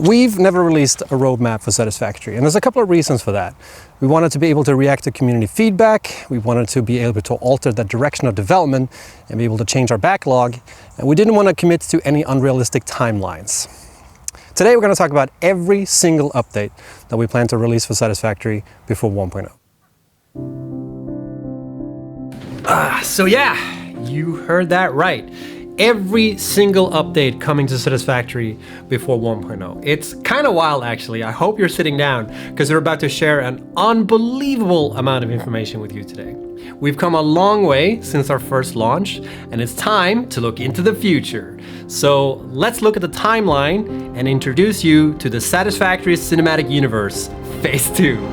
We've never released a roadmap for Satisfactory, and there's a couple of reasons for that. We wanted to be able to react to community feedback, we wanted to be able to alter the direction of development and be able to change our backlog, and we didn't want to commit to any unrealistic timelines. Today we're going to talk about every single update that we plan to release for Satisfactory before 1.0. So yeah, you heard that right. Every single update coming to Satisfactory before 1.0. It's kind of wild actually. I hope you're sitting down because we're about to share an unbelievable amount of information with you today. We've come a long way since our first launch and it's time to look into the future. So let's look at the timeline and introduce you to the Satisfactory Cinematic Universe Phase 2.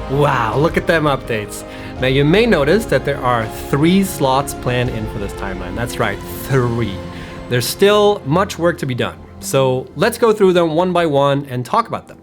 Wow, look at them updates. Now you may notice that there are 3 slots planned in for this timeline. That's right, 3. There's still much work to be done. So let's go through them one by one and talk about them.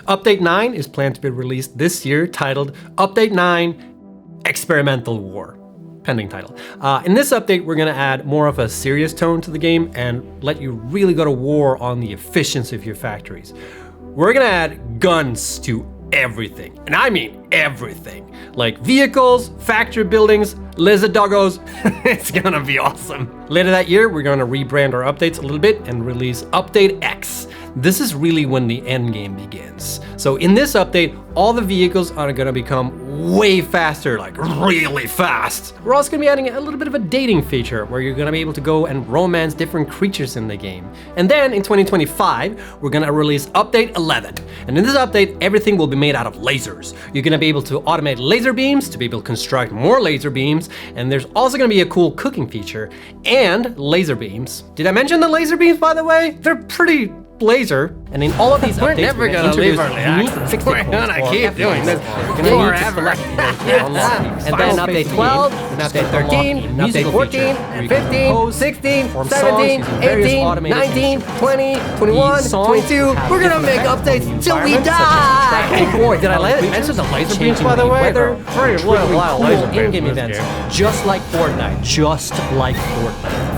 Update 9 is planned to be released this year, titled Update 9 Experimental War. Pending title. In this update, we're gonna add more of a serious tone to the game and let you really go to war on the efficiency of your factories. We're gonna add guns to everything, and I mean everything, like vehicles, factory buildings, lizard doggos. It's gonna be awesome. Later that year, we're gonna rebrand our updates a little bit and release Update X. This is really when the end game begins. So in this update, all the vehicles are gonna become way faster, like really fast. We're also gonna be adding a little bit of a dating feature where you're gonna be able to go and romance different creatures in the game. And then in 2025, we're gonna release Update 11. And in this update, everything will be made out of lasers. You're gonna be able to automate laser beams to be able to construct more laser beams. And there's also gonna be a cool cooking feature and laser beams. Did I mention the laser beams, by the way? They're pretty laser, and in all of these We're updates, never gonna leave early access. We're gonna keep doing this forever. And then update 12, and update 13, and update 14, 15, 16, 17, 18, 19, 20, 21, 22. We're gonna make updates till we die! Boy, did I mention the laser beams, by the way? They're pretty wild in-game events. Just like Fortnite. Just like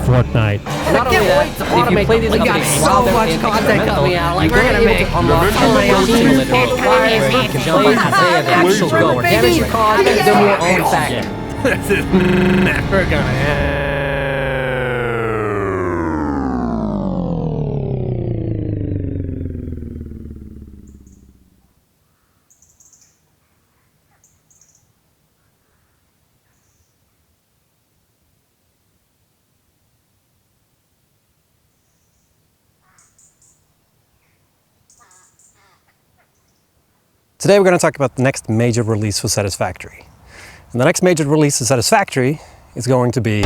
Fortnite. Not only that, if you play these updates, so much content coming out, like we're gonna make unlock actual go. Damage you cause, then your own fact. This is never gonna end. Today we're going to talk about the next major release for Satisfactory. And the next major release for Satisfactory is going to be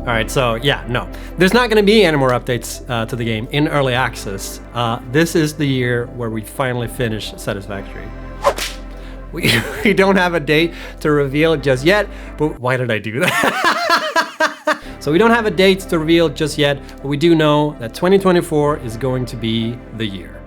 Alright, so yeah, no. There's not going to be any more updates to the game in early access. This is the year where we finally finish Satisfactory. We don't have a date to reveal just yet, but why did I do that? So we don't have a date to reveal just yet, but we do know that 2024 is going to be the year.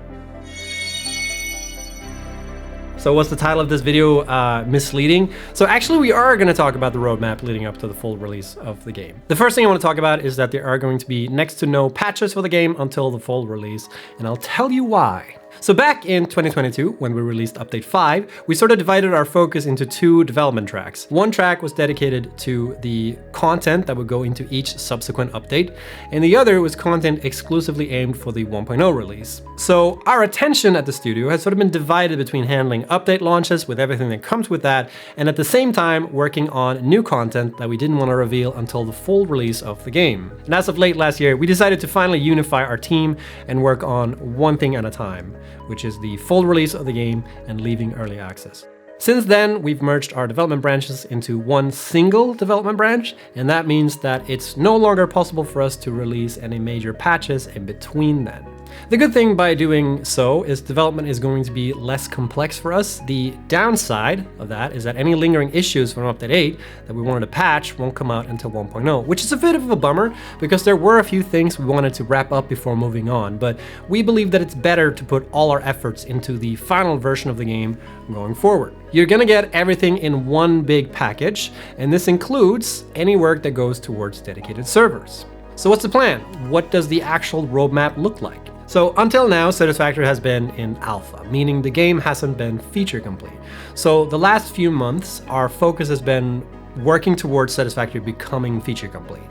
So what's the title of this video? Misleading. So actually we are going to talk about the roadmap leading up to the full release of the game. The first thing I want to talk about is that there are going to be next to no patches for the game until the full release, and I'll tell you why. So back in 2022, when we released Update 5, we sort of divided our focus into 2 development tracks. One track was dedicated to the content that would go into each subsequent update, and the other was content exclusively aimed for the 1.0 release. So our attention at the studio has sort of been divided between handling update launches with everything that comes with that, and at the same time working on new content that we didn't want to reveal until the full release of the game. And as of late last year, we decided to finally unify our team and work on one thing at a time, which is the full release of the game and leaving early access. Since then, we've merged our development branches into one single development branch, and that means that it's no longer possible for us to release any major patches in between then. The good thing by doing so is development is going to be less complex for us. The downside of that is that any lingering issues from update 8 that we wanted to patch won't come out until 1.0, which is a bit of a bummer because there were a few things we wanted to wrap up before moving on, but we believe that it's better to put all our efforts into the final version of the game going forward. You're gonna get everything in one big package, and this includes any work that goes towards dedicated servers. So what's the plan? What does the actual roadmap look like? So until now, Satisfactory has been in alpha, meaning the game hasn't been feature complete. So the last few months, our focus has been working towards Satisfactory becoming feature complete.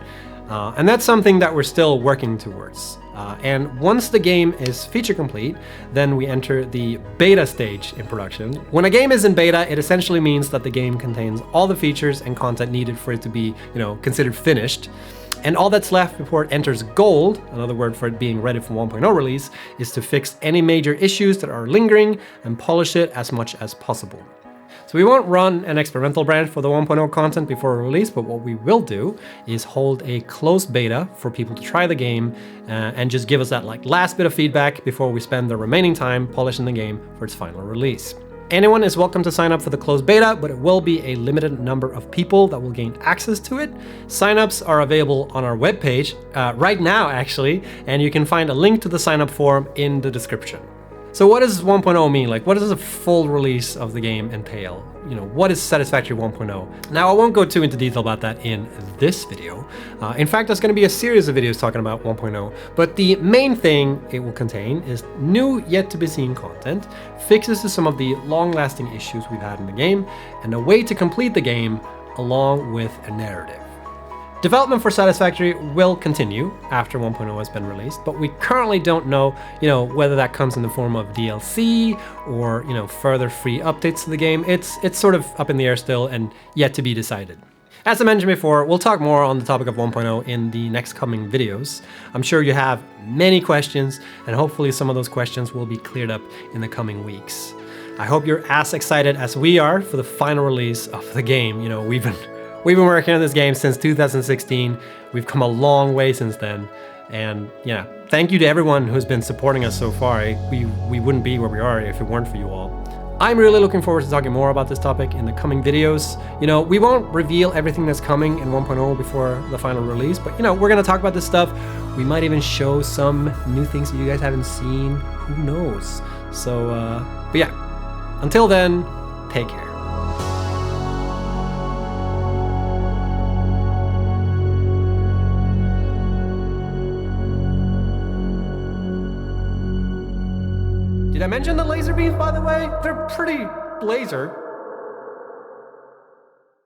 And that's something that we're still working towards. And once the game is feature complete, then we enter the beta stage in production. When a game is in beta, it essentially means that the game contains all the features and content needed for it to be, considered finished. And all that's left before it enters gold, another word for it being ready for 1.0 release, is to fix any major issues that are lingering and polish it as much as possible. So we won't run an experimental branch for the 1.0 content before release, but what we will do is hold a closed beta for people to try the game and just give us that last bit of feedback before we spend the remaining time polishing the game for its final release. Anyone is welcome to sign up for the closed beta, but it will be a limited number of people that will gain access to it. Signups are available on our webpage right now, actually, and you can find a link to the sign-up form in the description. So what does 1.0 mean? What does a full release of the game entail? What is Satisfactory 1.0? Now, I won't go too into detail about that in this video. In fact, there's going to be a series of videos talking about 1.0, but the main thing it will contain is new yet to be seen content, fixes to some of the long-lasting issues we've had in the game, and a way to complete the game along with a narrative. Development for Satisfactory will continue after 1.0 has been released, but we currently don't know, whether that comes in the form of DLC or, further free updates to the game. It's sort of up in the air still and yet to be decided. As I mentioned before, we'll talk more on the topic of 1.0 in the next coming videos. I'm sure you have many questions, and hopefully some of those questions will be cleared up in the coming weeks. I hope you're as excited as we are for the final release of the game. We've been working on this game since 2016. We've come a long way since then. And yeah, thank you to everyone who's been supporting us so far. We wouldn't be where we are if it weren't for you all. I'm really looking forward to talking more about this topic in the coming videos. We won't reveal everything that's coming in 1.0 before the final release, but we're gonna talk about this stuff. We might even show some new things that you guys haven't seen. Who knows? So, but yeah, until then, take care. Did I mention the laser beams, by the way? They're pretty laser.